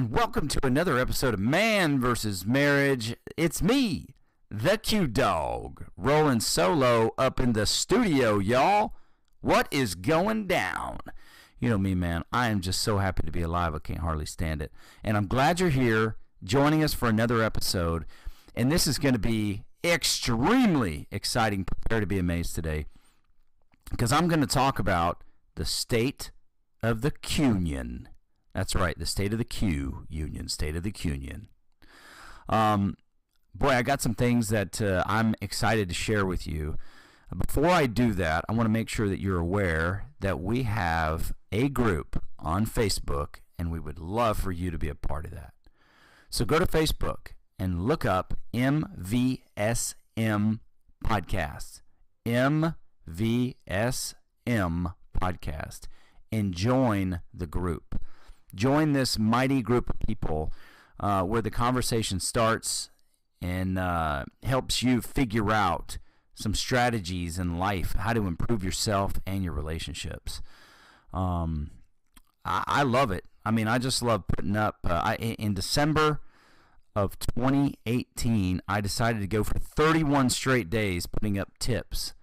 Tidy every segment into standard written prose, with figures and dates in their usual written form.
and welcome to another episode of Man vs. Marriage. It's me, the Q-Dog, rolling solo up in the studio, y'all. What is going down? You know me, man. I am just so happy to be alive. I can't hardly stand it. And I'm glad you're here joining us for another episode. And this is going to be extremely exciting. Prepare to be amazed today, because I'm going to talk about the state of the Q-Union. That's right, the state of the Q-Union, state of the Q-Union. Boy, I got some things that I'm excited to share with you. Before I do that, I want to make sure that you're aware that we have a group on Facebook, and we would love for you to be a part of that. So go to Facebook and look up MVSM Podcast, MVSM Podcast, and join the group. Join this mighty group of people where the conversation starts and helps you figure out some strategies in life, how to improve yourself and your relationships. I love it. I mean, I just love putting up. In December of 2018, I decided to go for 31 straight days putting up tips,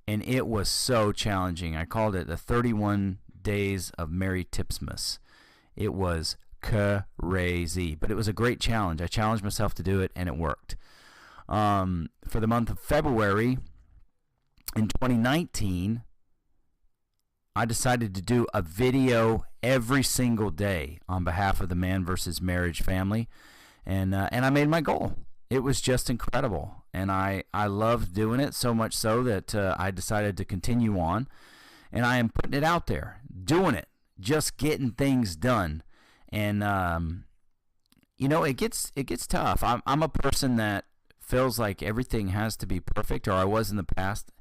and it was so challenging. I called it the 31 Days of Merry Tipsmas. It was crazy, but it was a great challenge. I challenged myself to do it, and it worked. For the month of February in 2019, I decided to do a video every single day on behalf of the Man vs. Marriage family, and I made my goal. It was just incredible, and I loved doing it so much so that I decided to continue on, and I am putting it out there, doing it. Just getting things done. And it gets tough. I'm a person that feels like everything has to be perfect, or I was in the past.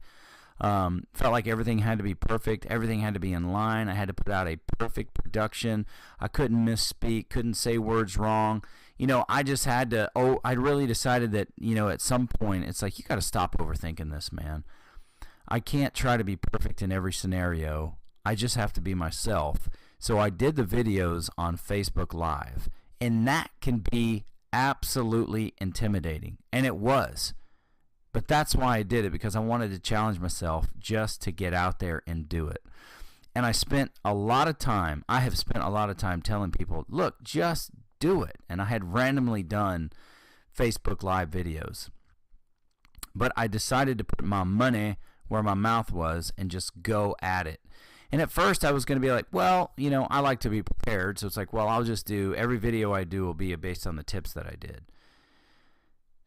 Felt like everything had to be perfect, everything had to be in line. I had to put out a perfect production. I couldn't misspeak, couldn't say words wrong. I just had to I really decided that, at some point it's like, you got to stop overthinking this, man. I can't try to be perfect in every scenario. I just have to be myself. So I did the videos on Facebook Live, and that can be absolutely intimidating, and it was. But that's why I did it, because I wanted to challenge myself just to get out there and do it. And I have spent a lot of time telling people, look, just do it. And I had randomly done Facebook Live videos. But I decided to put my money where my mouth was and just go at it. And at first I was going to be like, well, I like to be prepared. So it's like, well, I'll just do, every video I do will be based on the tips that I did.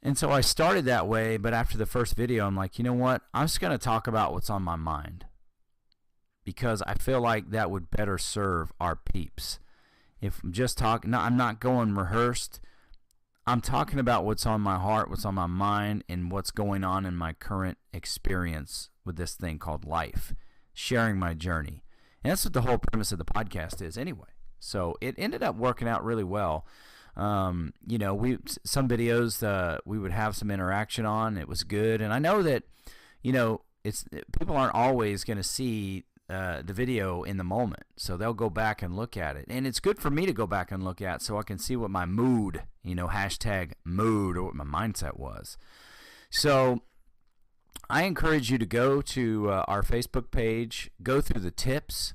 And so I started that way, but after the first video, I'm like, you know what? I'm just going to talk about what's on my mind, because I feel like that would better serve our peeps. If I'm just talking, I'm not going rehearsed. I'm talking about what's on my heart, what's on my mind, and what's going on in my current experience with this thing called life. Sharing my journey. And that's what the whole premise of the podcast is anyway. So it ended up working out really well. Some videos we would have some interaction on. It was good. And I know that, people aren't always going to see the video in the moment. So they'll go back and look at it. And it's good for me to go back and look at so I can see what my mood, hashtag mood, or what my mindset was. So I encourage you to go to our Facebook page, go through the tips,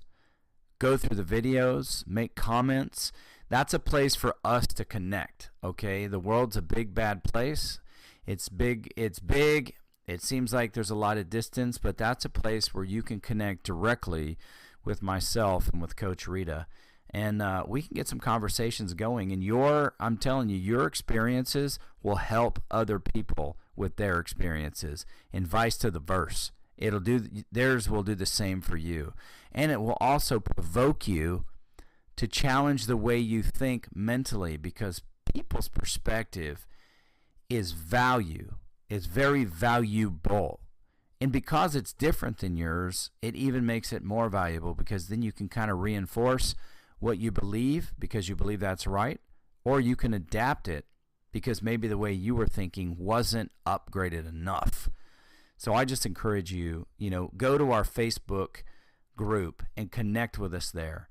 go through the videos, make comments. That's a place for us to connect, okay? The world's a big, bad place. It's big. It seems like there's a lot of distance, but that's a place where you can connect directly with myself and with Coach Rita. And we can get some conversations going. And I'm telling you, your experiences will help other people with their experiences, and vice to the verse. Theirs will do the same for you. And it will also provoke you to challenge the way you think mentally, because people's perspective is value. It's very valuable. And because it's different than yours, it even makes it more valuable, because then you can kind of reinforce what you believe because you believe that's right, or you can adapt it because maybe the way you were thinking wasn't upgraded enough. So I just encourage you, go to our Facebook group and connect with us there.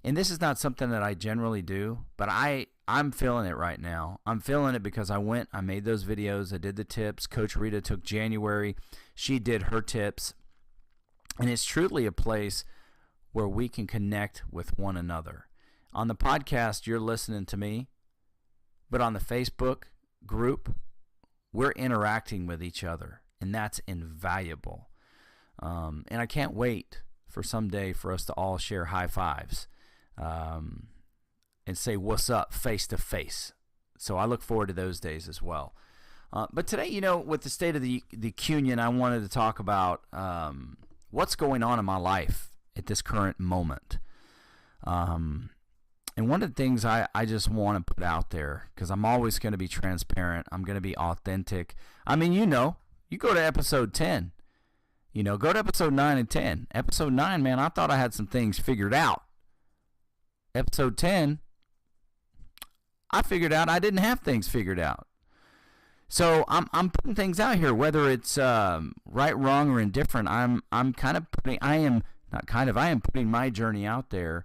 And this is not something that I generally do, but I I'm feeling it right now. I'm feeling it because I made those videos, I did the tips. Coach Rita took January. She did her tips. And it's truly a place where we can connect with one another. On the podcast, you're listening to me, but on the Facebook group, we're interacting with each other, and that's invaluable. And I can't wait for someday for us to all share high fives and say what's up face to face. So I look forward to those days as well. But today, with the State of the Union, I wanted to talk about what's going on in my life at this current moment. And one of the things I just want to put out there, because I'm always going to be transparent, I'm going to be authentic. I mean, you go to episode 10. Go to episode 9 and 10. Episode 9, man, I thought I had some things figured out. Episode 10, I figured out I didn't have things figured out. So I'm putting things out here, whether it's right, wrong, or indifferent. I am putting my journey out there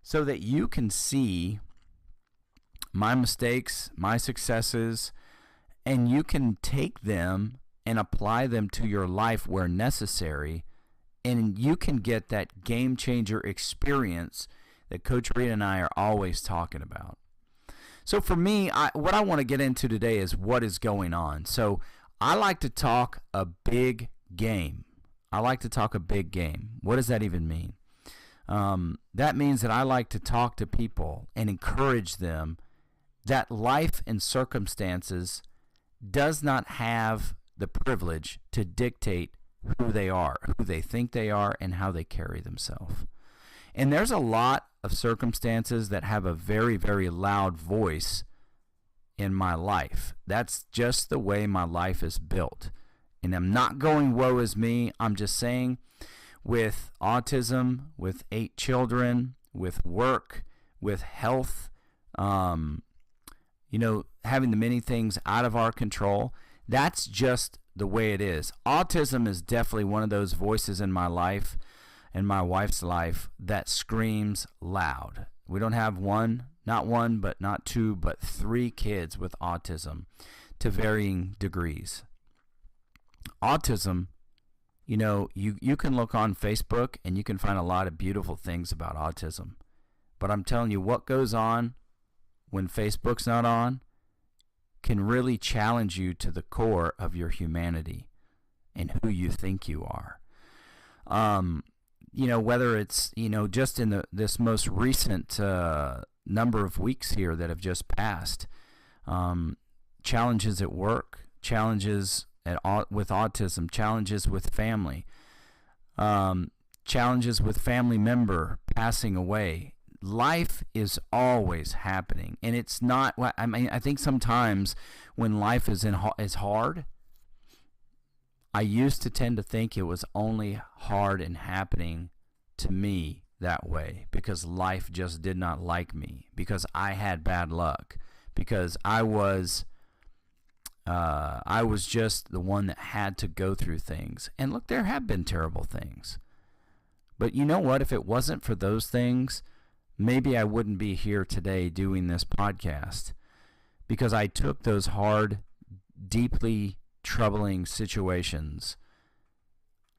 so that you can see my mistakes, my successes, and you can take them and apply them to your life where necessary, and you can get that game changer experience that Coach Rita and I are always talking about. So for me, what I want to get into today is what is going on. So I like to talk a big game. What does that even mean? That means that I like to talk to people and encourage them that life and circumstances does not have the privilege to dictate who they are, who they think they are, and how they carry themselves. And there's a lot of circumstances that have a very, very loud voice in my life. That's just the way my life is built. And I'm not going, woe is me. I'm just saying, with autism, with 8 children, with work, with health, having the many things out of our control, that's just the way it is. Autism is definitely one of those voices in my life and my wife's life that screams loud. We don't have not one, but not 2, but 3 kids with autism to varying degrees. Autism, you can look on Facebook and you can find a lot of beautiful things about autism. But I'm telling you, what goes on when Facebook's not on can really challenge you to the core of your humanity and who you think you are. Whether it's, just in this most recent number of weeks here that have just passed, challenges at work, challenges with autism, challenges with family, challenges with family member passing away. Life is always happening, and it's not. I think sometimes when life is hard, I used to tend to think it was only hard and happening to me that way because life just did not like me, because I had bad luck, because I was just the one that had to go through things. And look, there have been terrible things, but you know what? If it wasn't for those things, maybe I wouldn't be here today doing this podcast, because I took those hard, deeply troubling situations.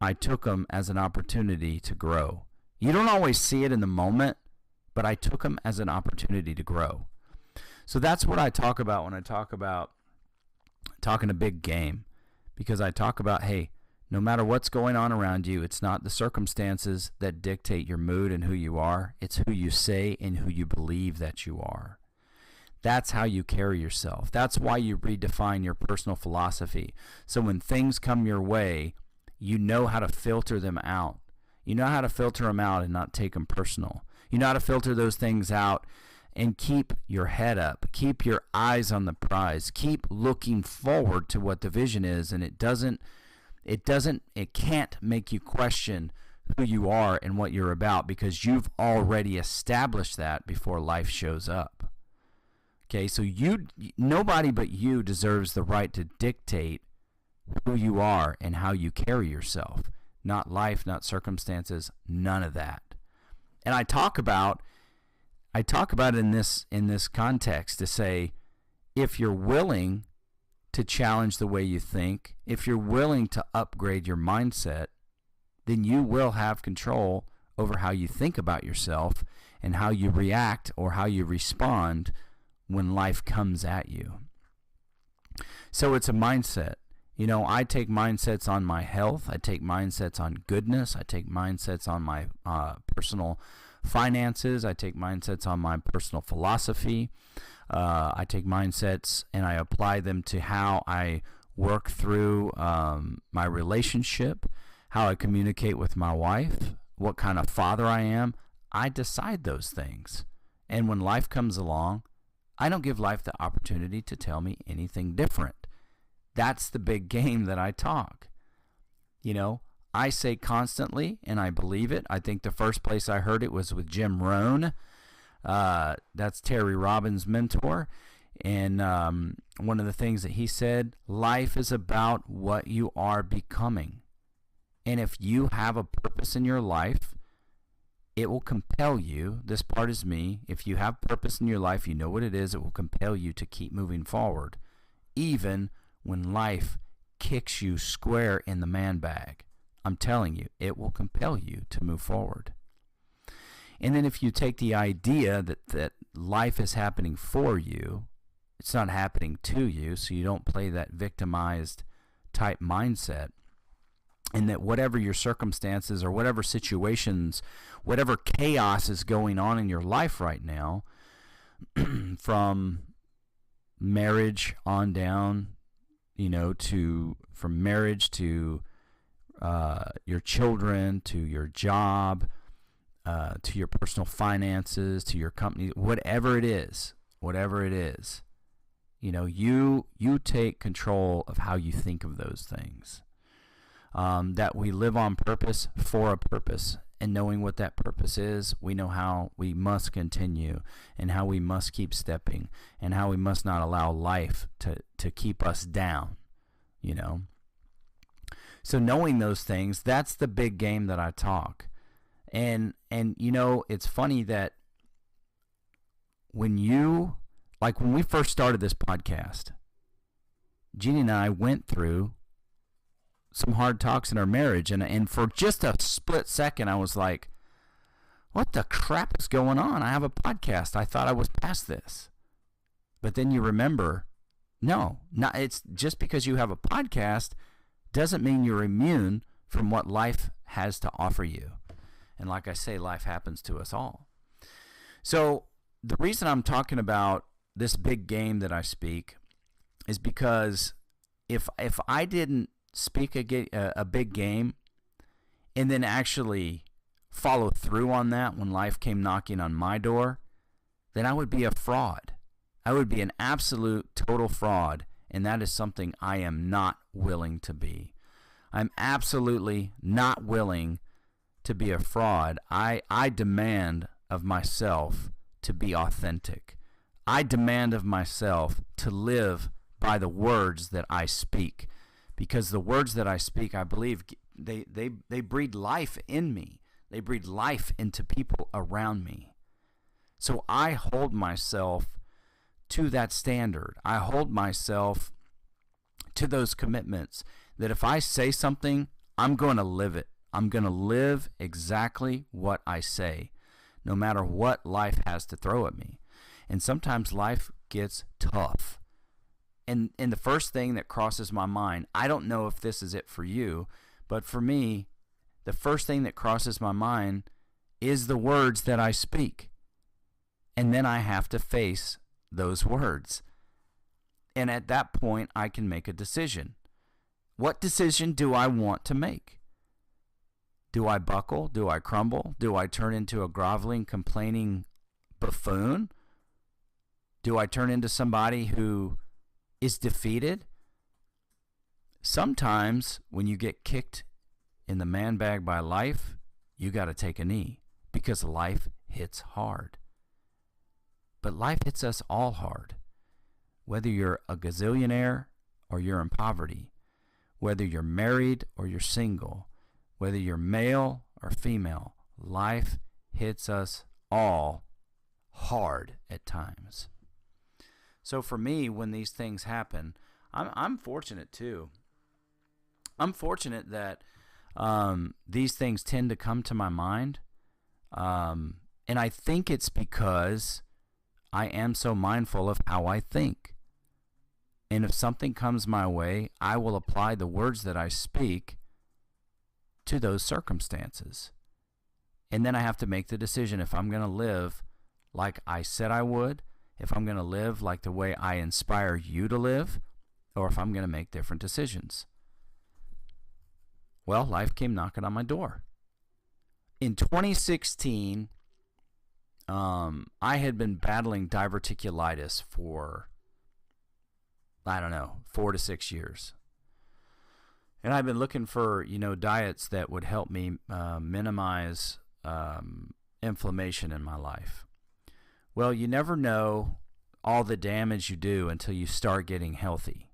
I took them as an opportunity to grow. You don't always see it in the moment, but I took them as an opportunity to grow. So that's what I talk about when I talk about talking a big game, because I talk about, hey, no matter what's going on around you, it's not the circumstances that dictate your mood and who you are. It's who you say and who you believe that you are. That's how you carry yourself. That's why you redefine your personal philosophy. So when things come your way, you know how to filter them out. You know how to filter them out and not take them personal. You know how to filter those things out and keep your head up. Keep your eyes on the prize. Keep looking forward to what the vision is, and it can't make you question who you are and what you're about, because you've already established that before life shows up. Okay, so nobody but you deserves the right to dictate who you are and how you carry yourself. Not life, not circumstances, none of that. And I talk about I talk about it in this context to say, if you're willing to challenge the way you think, if you're willing to upgrade your mindset, then you will have control over how you think about yourself and how you react or how you respond when life comes at you. So it's a mindset. You know, I take mindsets on my health. I take mindsets on goodness. I take mindsets on my personal finances. I take mindsets on my personal philosophy. I take mindsets and I apply them to how I work through my relationship, how I communicate with my wife, what kind of father I am. I decide those things. And when life comes along, I don't give life the opportunity to tell me anything different. That's the big game that I talk. You know, I say constantly, and I believe it. I think the first place I heard it was with Jim Rohn. That's Terry Robbins' mentor. And one of the things that he said, life is about what you are becoming. And if you have a purpose in your life, it will compel you. This part is me. If you have purpose in your life, you know what it is. It will compel you to keep moving forward, even when life kicks you square in the man bag. I'm telling you, it will compel you to move forward. And then if you take the idea that life is happening for you, it's not happening to you, so you don't play that victimized type mindset, and that whatever your circumstances or whatever situations, whatever chaos is going on in your life right now, from marriage on down, you know, from marriage to your children, to your job, to your personal finances, to your company, whatever it is, you know, you take control of how you think of those things. That we live on purpose for a purpose, and knowing what that purpose is, we know how we must continue and how we must keep stepping and how we must not allow life to keep us down, you know. So knowing those things, that's the big game that I talk. And you know, it's funny that when we first started this podcast, Jeannie and I went through some hard talks in our marriage, and for just a split second I was like, what the crap is going on? I have a podcast. I thought I was past this. But then you remember, no, it's just because you have a podcast doesn't mean you're immune from what life has to offer you. And like I say, life happens to us all. So the reason I'm talking about this big game that I speak is because if I didn't speak a big game and then actually follow through on that when life came knocking on my door, then I would be a fraud. I would be an absolute total fraud, and that is something I am not willing to be. I'm absolutely not willing to be a fraud. I demand of myself to be authentic. I demand of myself to live by the words that I speak, because the words that I speak, I believe, they breathe life in me. They breathe life into people around me. So I hold myself to that standard. I hold myself to those commitments that if I say something, I'm going to live it. I'm going to live exactly what I say, no matter what life has to throw at me. And sometimes life gets tough. And the first thing that crosses my mind, I don't know if this is it for you, but for me, the first thing that crosses my mind is the words that I speak. And then I have to face those words. And at that point, I can make a decision. What decision do I want to make? Do I buckle? Do I crumble? Do I turn into a groveling, complaining buffoon? Do I turn into somebody who is defeated? Sometimes when you get kicked in the man bag by life, you got to take a knee, because life hits hard. But life hits us all hard. Whether you're a gazillionaire or you're in poverty, whether you're married or you're single, whether you're male or female, life hits us all hard at times. So for me, when these things happen, I'm fortunate too. I'm fortunate that these things tend to come to my mind. And I think it's because I am so mindful of how I think. And if something comes my way, I will apply the words that I speak to those circumstances. And then I have to make the decision if I'm going to live like I said I would, if I'm going to live like the way I inspire you to live, or if I'm going to make different decisions. Well, life came knocking on my door. In 2016, I had been battling diverticulitis for, 4 to 6 years. And I've been looking for, diets that would help me minimize inflammation in my life. Well, you never know all the damage you do until you start getting healthy.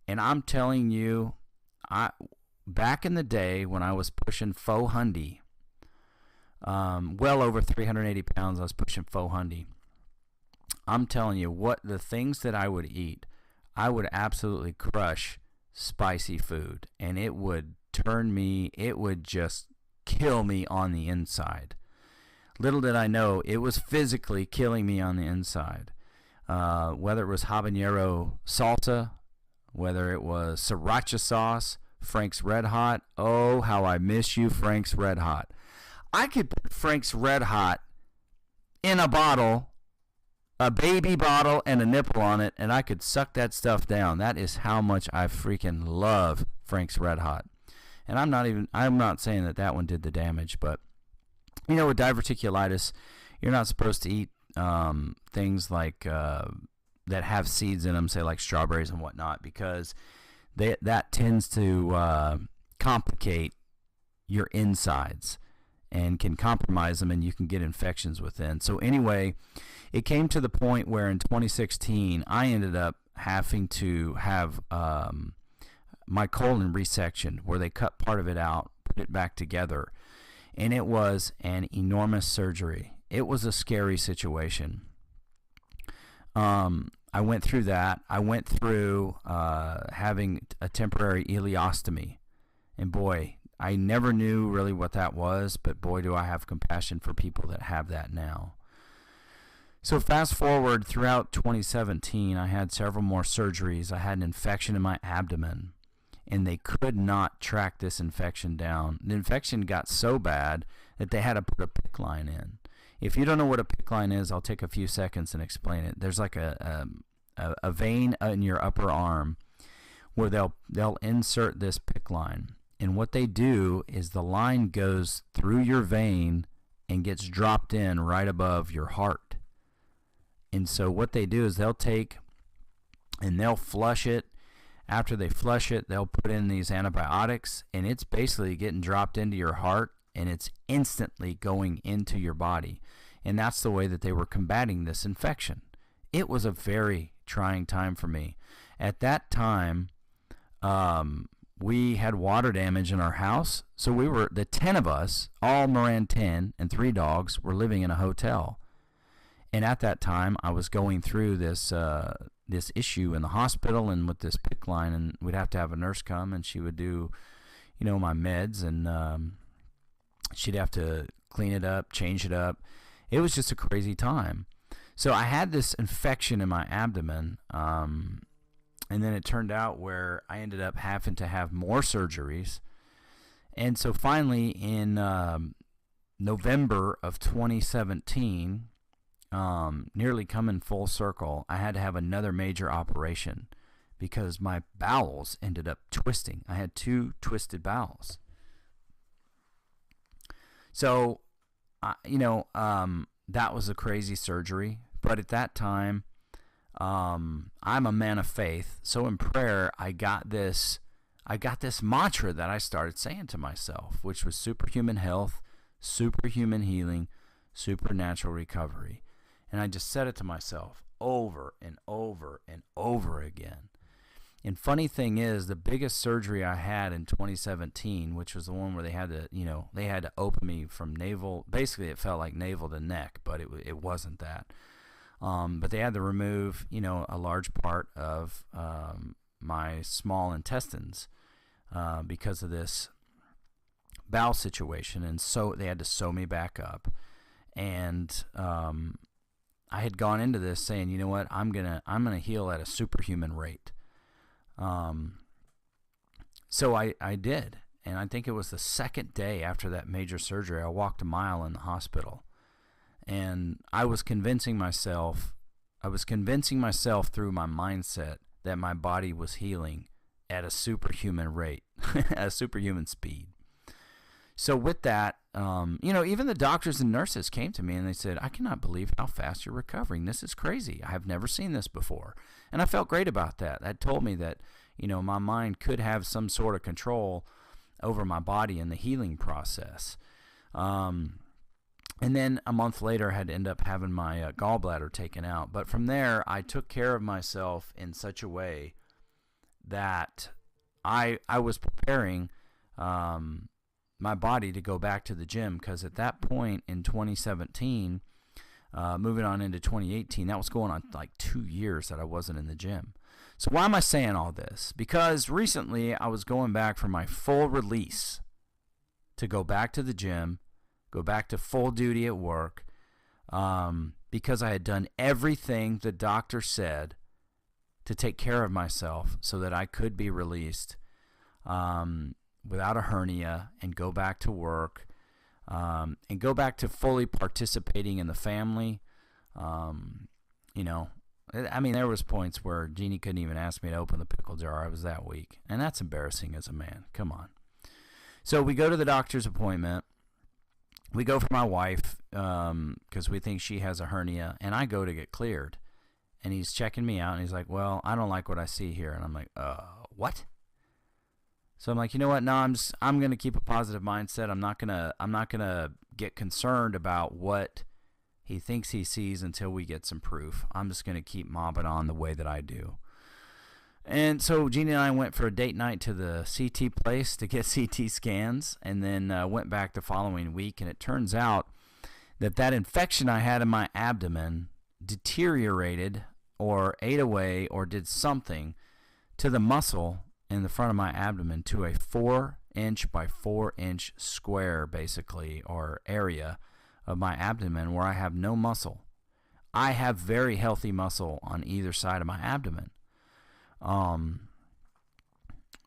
And I'm telling you, back in the day when I was pushing 400, well over 380 pounds, I was pushing 400. I'm telling you, what the things that I would eat, I would absolutely crush spicy food, and it would just kill me on the inside. Little did I know, it was physically killing me on the inside. Whether it was habanero salsa, whether it was sriracha sauce, Frank's Red Hot. Oh, how I miss you, Frank's Red Hot. I could put Frank's Red Hot in a bottle, a baby bottle, and a nipple on it, and I could suck that stuff down. That is how much I freaking love Frank's Red Hot. And I'm not saying that one did the damage, but with diverticulitis, you're not supposed to eat things like that have seeds in them, say like strawberries and whatnot, because that tends to complicate your insides and can compromise them, and you can get infections within. So anyway, it came to the point where in 2016, I ended up having to have my colon resection, where they cut part of it out, put it back together. And it was an enormous surgery. It was a scary situation. I went through that. I went through having a temporary ileostomy. And boy, I never knew really what that was, but boy, do I have compassion for people that have that now. So fast forward throughout 2017, I had several more surgeries. I had an infection in my abdomen, and they could not track this infection down. The infection got so bad that they had to put a PICC line in. If you don't know what a PICC line is, I'll take a few seconds and explain it. There's like a vein in your upper arm where they'll insert this PICC line. And what they do is the line goes through your vein and gets dropped in right above your heart. And so what they do is they'll take and they'll flush it. After they flush it, they'll put in these antibiotics, and it's basically getting dropped into your heart, and it's instantly going into your body. And that's the way that they were combating this infection. It was a very trying time for me. At that time, we had water damage in our house, so we were, the 10 of us, all Moran 10 and 3 dogs, were living in a hotel. And at that time, I was going through this issue in the hospital and with this PICC line, and we'd have to have a nurse come, and she would do, my meds, and she'd have to clean it up, change it up. It was just a crazy time. So I had this infection in my abdomen, and then it turned out where I ended up having to have more surgeries. And so finally in November of 2017, nearly coming full circle, I had to have another major operation because my bowels ended up twisting. I had 2 twisted bowels. So, that was a crazy surgery. But at that time, I'm a man of faith. So in prayer, I got this mantra that I started saying to myself, which was superhuman health, superhuman healing, supernatural recovery. And I just said it to myself over and over and over again. And funny thing is, the biggest surgery I had in 2017, which was the one where they had to open me from navel. Basically, it felt like navel to neck, but it wasn't that. But they had to remove, a large part of my small intestines because of this bowel situation, and so they had to sew me back up. And I had gone into this saying, you know what, I'm gonna heal at a superhuman rate. So I did, and I think it was the second day after that major surgery, I walked a mile in the hospital, and I was convincing myself through my mindset that my body was healing at a superhuman rate, at a superhuman speed. So with that, even the doctors and nurses came to me and they said, I cannot believe how fast you're recovering. This is crazy. I have never seen this before. And I felt great about that. That told me that, my mind could have some sort of control over my body in the healing process. And then a month later, I had to end up having my gallbladder taken out. But from there, I took care of myself in such a way that I was preparing my body to go back to the gym, because at that point in 2017, moving on into 2018, that was going on like 2 years that I wasn't in the gym. So why am I saying all this? Because recently I was going back for my full release to go back to the gym, go back to full duty at work, because I had done everything the doctor said to take care of myself so that I could be released without a hernia and go back to work, and go back to fully participating in the family. There was points where Jeannie couldn't even ask me to open the pickle jar. I was that weak, and that's embarrassing as a man. Come on. So we go to the doctor's appointment. We go for my wife because we think she has a hernia, and I go to get cleared. And he's checking me out, and he's like, well, I don't like what I see here. And I'm like, what? So I'm like, you know what? No, I'm going to keep a positive mindset. I'm not going to get concerned about what he thinks he sees until we get some proof. I'm just going to keep mobbing on the way that I do. And so Jeannie and I went for a date night to the CT place to get CT scans, and then went back the following week. And it turns out that infection I had in my abdomen deteriorated or ate away or did something to the muscle in the front of my abdomen, to a 4-inch by 4-inch square, basically, or area of my abdomen where I have no muscle. I have very healthy muscle on either side of my abdomen.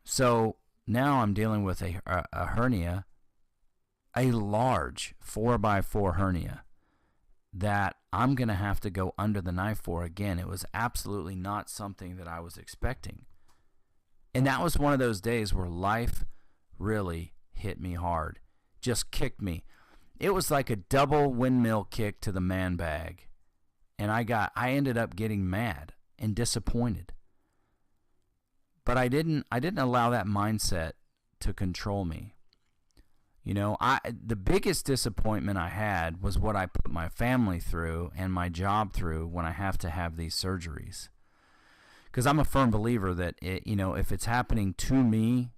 So now I'm dealing with a hernia, a large 4x4 hernia that I'm going to have to go under the knife for again. It was absolutely not something that I was expecting. And that was one of those days where life really hit me hard, just kicked me. It was like a double windmill kick to the man bag. And I ended up getting mad and disappointed. But I didn't allow that mindset to control me. The biggest disappointment I had was what I put my family through and my job through when I have to have these surgeries. Because I'm a firm believer that if it's happening to me,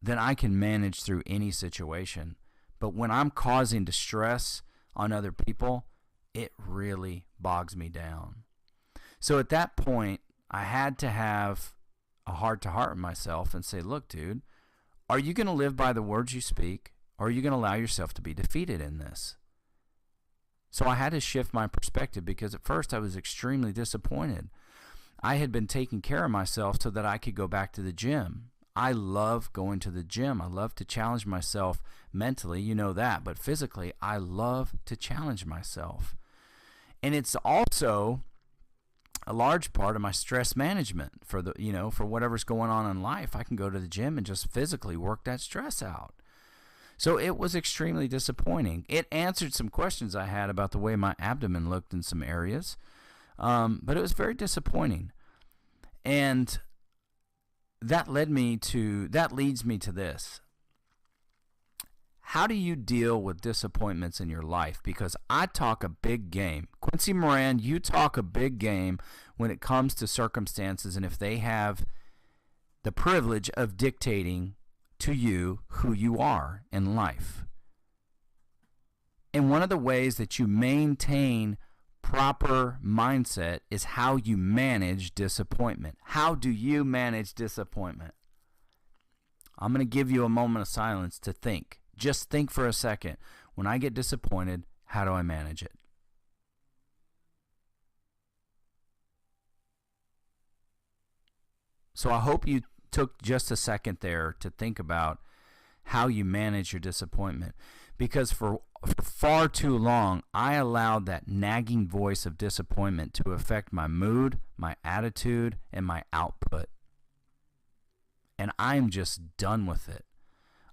then I can manage through any situation. But when I'm causing distress on other people, it really bogs me down. So at that point, I had to have a heart-to-heart with myself and say, look, dude, are you going to live by the words you speak, or are you going to allow yourself to be defeated in this? So I had to shift my perspective, because at first I was extremely disappointed. I had been taking care of myself so that I could go back to the gym. I love going to the gym. I love to challenge myself mentally, you know that, but physically, I love to challenge myself. And it's also a large part of my stress management for whatever's going on in life. I can go to the gym and just physically work that stress out. So it was extremely disappointing. It answered some questions I had about the way my abdomen looked in some areas, but it was very disappointing. And that leads me to this. how do you deal with disappointments in your life? Because I talk a big game. Quincy Moran, you talk a big game when it comes to circumstances, and if they have the privilege of dictating to you who you are in life. And one of the ways that you maintain proper mindset is how you manage disappointment. How do you manage disappointment? I'm going to give you a moment of silence to think. Just think for a second. When I get disappointed, how do I manage it? So I hope you took just a second there to think about how you manage your disappointment. Because for far too long, I allowed that nagging voice of disappointment to affect my mood, my attitude, and my output. And I'm just done with it.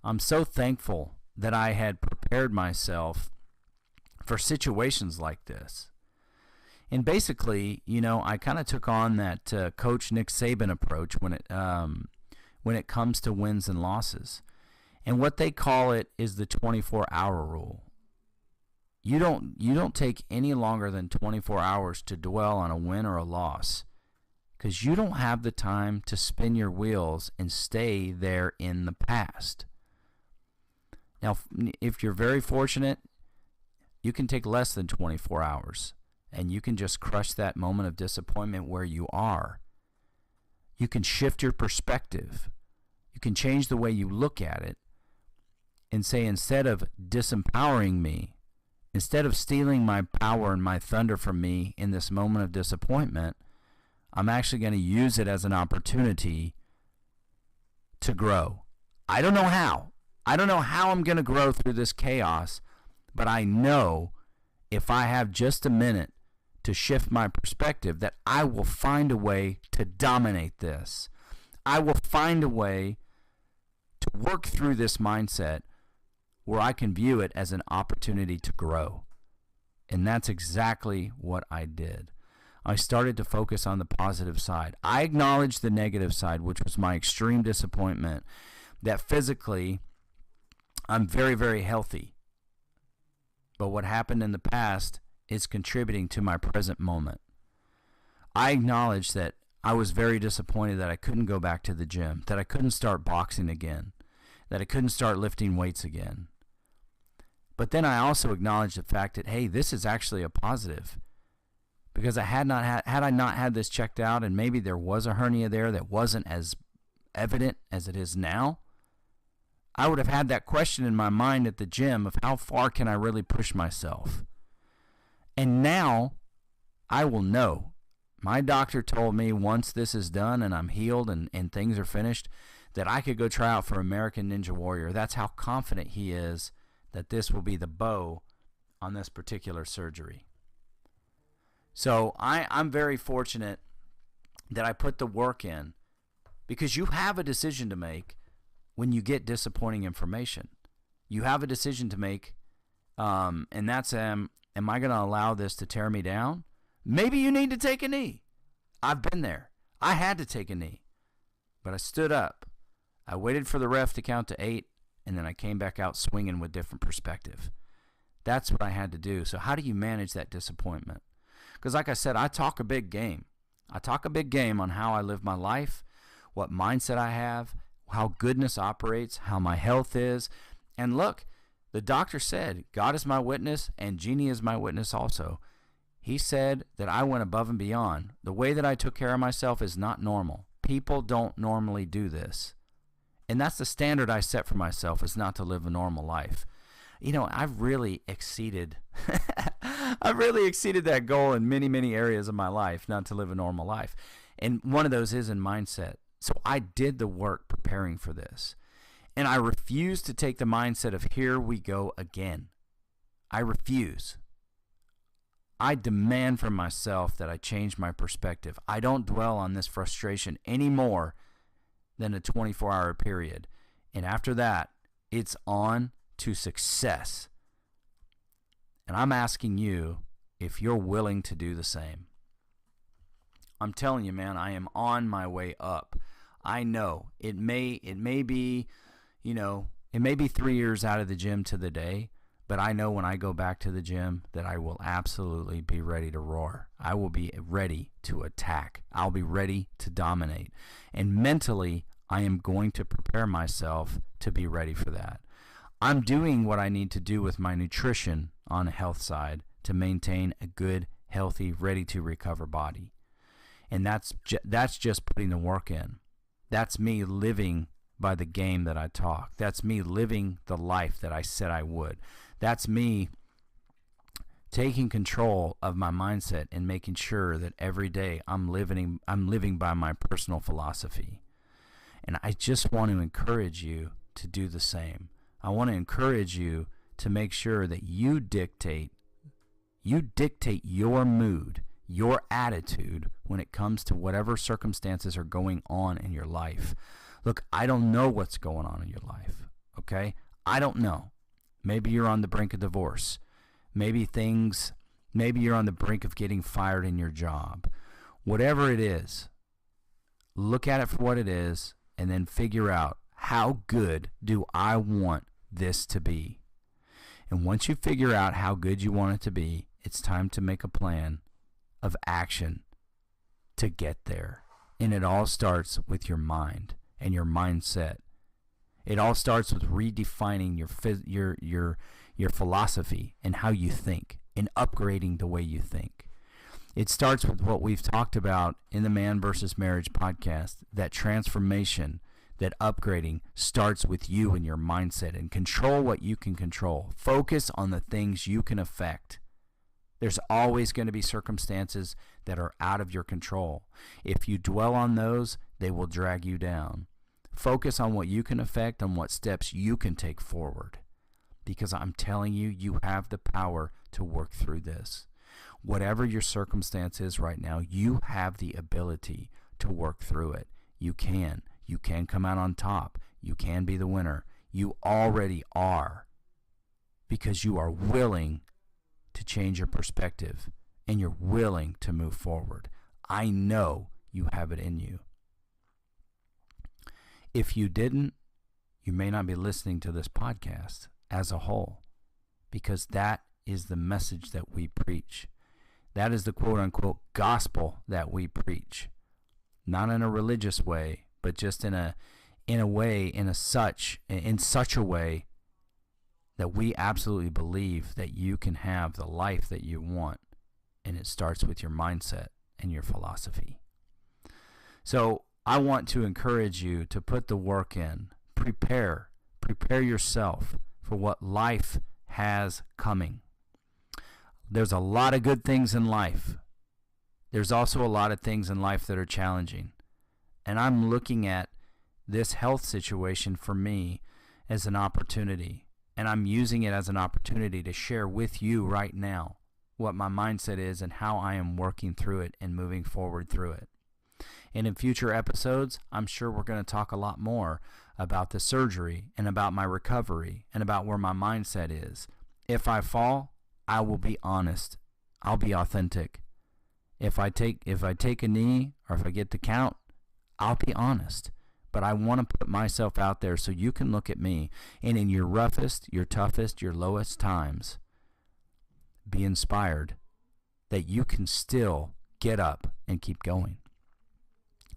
I'm so thankful that I had prepared myself for situations like this. And basically, I kind of took on that Coach Nick Saban approach when it comes to wins and losses. And what they call it is the 24-hour rule. You don't take any longer than 24 hours to dwell on a win or a loss, because you don't have the time to spin your wheels and stay there in the past. Now, if you're very fortunate, you can take less than 24 hours, and you can just crush that moment of disappointment where you are. You can shift your perspective. You can change the way you look at it and say, instead of disempowering me, instead of stealing my power and my thunder from me in this moment of disappointment, I'm actually going to use it as an opportunity to grow. I don't know how. I don't know how I'm going to grow through this chaos, but I know if I have just a minute to shift my perspective that I will find a way to dominate this. I will find a way to work through this mindset where I can view it as an opportunity to grow. And that's exactly what I did. I started to focus on the positive side. I acknowledged the negative side, which was my extreme disappointment, that physically I'm very, very healthy. But what happened in the past is contributing to my present moment. I acknowledged that I was very disappointed that I couldn't go back to the gym, that I couldn't start boxing again, that I couldn't start lifting weights again. But then I also acknowledged the fact that, hey, this is actually a positive. Because had I not had this checked out, and maybe there was a hernia there that wasn't as evident as it is now, I would have had that question in my mind at the gym of how far can I really push myself. And now I will know. My doctor told me once this is done and I'm healed and things are finished, that I could go try out for American Ninja Warrior. That's how confident he is that this will be the bow on this particular surgery. So I'm very fortunate that I put the work in, because you have a decision to make when you get disappointing information. You have a decision to make, and that's, am I going to allow this to tear me down? Maybe you need to take a knee. I've been there. I had to take a knee. But I stood up. I waited for the ref to count to 8, and then I came back out swinging with different perspective. That's what I had to do. So how do you manage that disappointment? Because like I said, I talk a big game. I talk a big game on how I live my life, what mindset I have, how goodness operates, how my health is. And look, the doctor said, God is my witness and Jeannie is my witness also. He said that I went above and beyond. The way that I took care of myself is not normal. People don't normally do this. And that's the standard I set for myself, is not to live a normal life. I've really exceeded that goal in many, many areas of my life, not to live a normal life. And one of those is in mindset. So I did the work preparing for this. And I refuse to take the mindset of here we go again. I refuse. I demand from myself that I change my perspective. I don't dwell on this frustration any more than a 24-hour period. And after that, it's on to success. And I'm asking you if you're willing to do the same. I'm telling you, man, I am on my way up. I know it may be, It may be 3 years out of the gym to the day, but I know when I go back to the gym that I will absolutely be ready to roar. I will be ready to attack. I'll be ready to dominate. And mentally, I am going to prepare myself to be ready for that. I'm doing what I need to do with my nutrition on the health side to maintain a good, healthy, ready to recover body. And that's just putting the work in. That's me living by the game that I talk. That's me living the life that I said I would. That's me taking control of my mindset and making sure that every day I'm living by my personal philosophy. And I just want to encourage you to do the same. I want to encourage you to make sure that you dictate your mood, your attitude when it comes to whatever circumstances are going on in your life. Look, I don't know what's going on in your life, okay? I don't know. Maybe you're on the brink of divorce. Maybe you're on the brink of getting fired in your job. Whatever it is, look at it for what it is and then figure out, how good do I want this to be? And once you figure out how good you want it to be, it's time to make a plan of action to get there. And it all starts with your mind and your mindset. It all starts with redefining your philosophy and how you think and upgrading the way you think. It starts with what we've talked about in the Man vs. Marriage podcast, that transformation, that upgrading starts with you and your mindset, and control what you can control. Focus on the things you can affect. There's always going to be circumstances that are out of your control. If you dwell on those, they will drag you down. Focus on what you can affect, on what steps you can take forward. Because I'm telling you, you have the power to work through this. Whatever your circumstance is right now, you have the ability to work through it. You can. You can come out on top. You can be the winner. You already are, because you are willing to change your perspective and you're willing to move forward. I know you have it in you. If you didn't, you may not be listening to this podcast as a whole, because that is the message that we preach. That is the quote-unquote gospel that we preach. Not in a religious way, but just in such a way that we absolutely believe that you can have the life that you want, and it starts with your mindset and your philosophy. So I want to encourage you to put the work in. Prepare yourself for what life has coming. There's a lot of good things in life. There's also a lot of things in life that are challenging. And I'm looking at this health situation for me as an opportunity. And I'm using it as an opportunity to share with you right now what my mindset is and how I am working through it and moving forward through it. And in future episodes, I'm sure we're going to talk a lot more about the surgery and about my recovery and about where my mindset is. If I fall, I will be honest. I'll be authentic. If I take a knee, or if I get the count, I'll be honest. But I want to put myself out there so you can look at me, and in your roughest, your toughest, your lowest times, be inspired that you can still get up and keep going.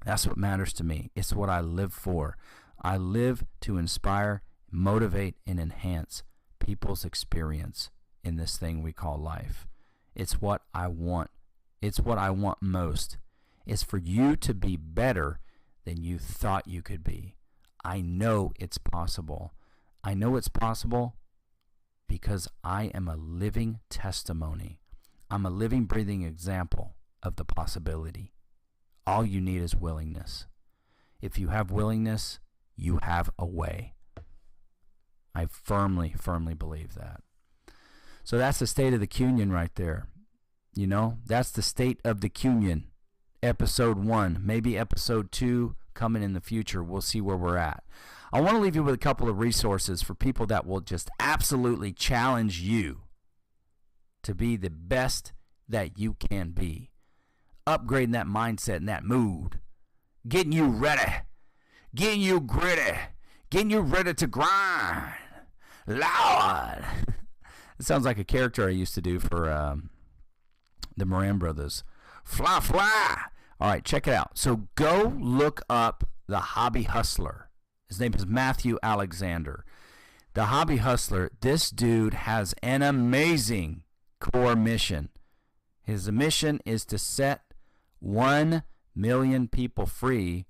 That's what matters to me. It's what I live for. I live to inspire, motivate, and enhance people's experience in this thing we call life. It's what I want. It's what I want most. It's for you to be better than you thought you could be. I know it's possible. I know it's possible because I am a living testimony. I'm a living, breathing example of the possibility. All you need is willingness. If you have willingness, you have a way. I firmly, firmly believe that. So that's the state of the Union right there. You know, that's the state of the Union. Episode 1, maybe episode 2 coming in the future. We'll see where we're at. I want to leave you with a couple of resources for people that will just absolutely challenge you to be the best that you can be. Upgrading that mindset and that mood. Getting you ready. Getting you gritty. getting you ready to grind. Lord. It sounds like a character I used to do for the Moran Brothers. Fly, fly. All right, check it out. So go look up The Hobby Hustler. His name is Matthew Alexander. The Hobby Hustler, this dude has an amazing core mission. His mission is to set 1 million people free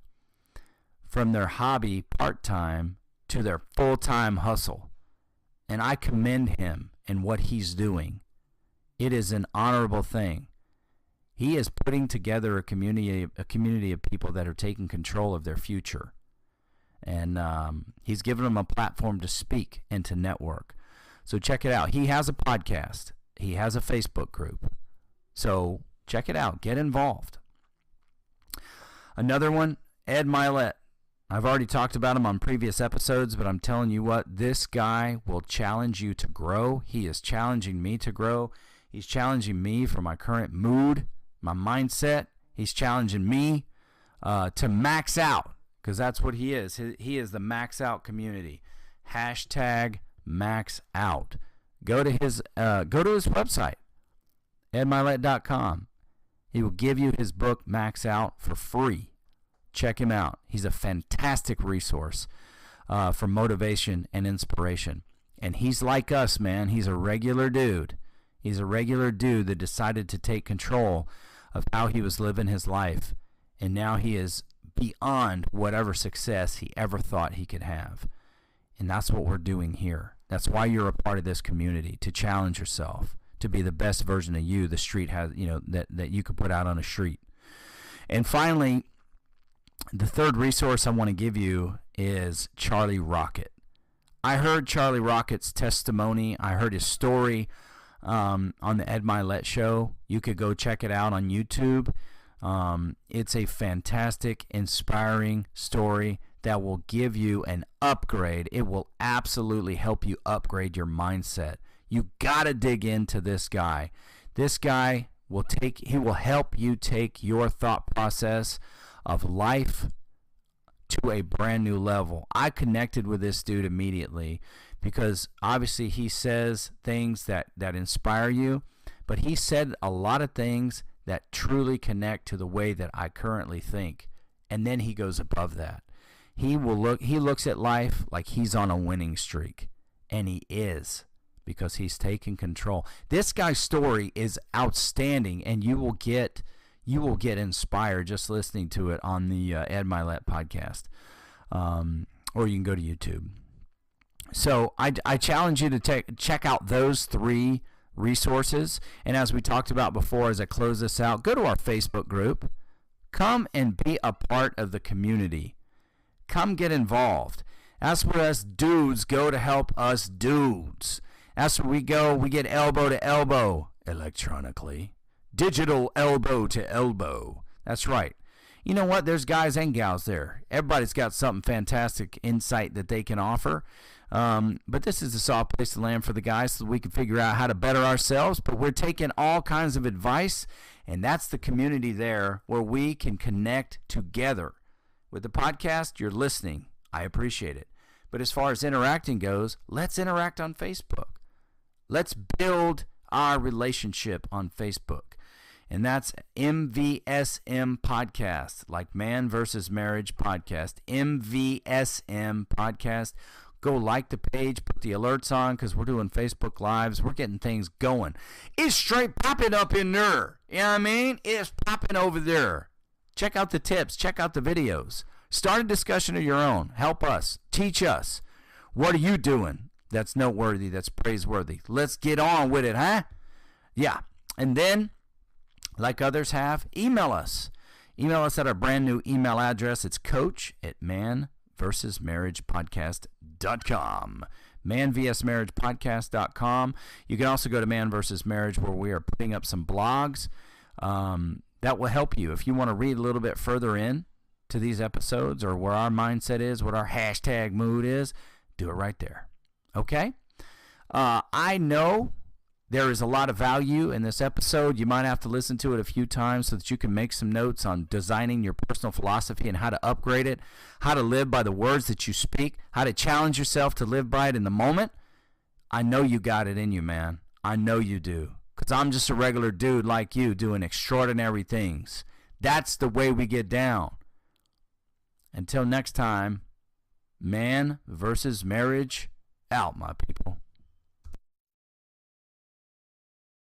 from their hobby part-time to their full-time hustle. And I commend him in what he's doing. It is an honorable thing. He is putting together a community of people that are taking control of their future. And he's given them a platform to speak and to network. So check it out. He has a podcast. He has a Facebook group. So check it out. Get involved. Another one, Ed Milet. I've already talked about him on previous episodes, but I'm telling you what, this guy will challenge you to grow. He is challenging me to grow. He's challenging me for my current mood, my mindset. He's challenging me to max out, because that's what he is. He is the max out community. Hashtag max out. Go to his website, edmilet.com. He will give you his book, Max Out, for free. Check him out. He's a fantastic resource for motivation and inspiration. And he's like us, man. He's a regular dude. He's a regular dude that decided to take control of how he was living his life. And now he is beyond whatever success he ever thought he could have. And that's what we're doing here. That's why you're a part of this community, to challenge yourself, to be the best version of you the street has, that you could put out on a street. And finally, the third resource I want to give you is Charlie Rocket. I heard Charlie Rocket's testimony. I heard his story on the Ed Milet show. You could go check it out on YouTube. It's a fantastic, inspiring story that will give you an upgrade. It will absolutely help you upgrade your mindset. You got to dig into this guy. This guy will help you take your thought process of life to a brand new level. I connected with this dude immediately because obviously he says things that inspire you, but he said a lot of things that truly connect to the way that I currently think. And then he goes above that. He looks at life like he's on a winning streak, and he is, because he's taking control. This guy's story is outstanding, and you will get inspired just listening to it on the Ed Milet podcast, or you can go to YouTube. So I challenge you to check out those 3 resources. And as we talked about before, as I close this out, go to our Facebook group. Come and be a part of the community. Come get involved. That's where us dudes go to help us dudes. That's where we go. We get elbow to elbow electronically. Digital elbow to elbow. That's right. You know what? There's guys and gals there. Everybody's got something fantastic insight that they can offer. But this is a soft place to land for the guys so we can figure out how to better ourselves. But we're taking all kinds of advice, and that's the community there where we can connect together. With the podcast, you're listening. I appreciate it. But as far as interacting goes, let's interact on Facebook. Let's build our relationship on Facebook. And that's MVSM Podcast, like Man vs. Marriage Podcast. MVSM Podcast. Go like the page, put the alerts on, because we're doing Facebook Lives. We're getting things going. It's straight popping up in there. You know what I mean? It's popping over there. Check out the tips. Check out the videos. Start a discussion of your own. Help us. Teach us. What are you doing that's noteworthy, that's praiseworthy? Let's get on with it, huh? Yeah. And then, like others have, email us. Email us at our brand new email address. It's coach@manvsmarriagepodcast.com. manvsmarriagepodcast.com. You can also go to Man vs. Marriage, where we are putting up some blogs that will help you. If you want to read a little bit further in to these episodes, or where our mindset is, what our hashtag mood is, do it right there. Okay? I know There is a lot of value in this episode. You might have to listen to it a few times so that you can make some notes on designing your personal philosophy and how to upgrade it, how to live by the words that you speak, how to challenge yourself to live by it in the moment. I know you got it in you, man. I know you do. Because I'm just a regular dude like you doing extraordinary things. That's the way we get down. Until next time, man versus marriage, out, my people.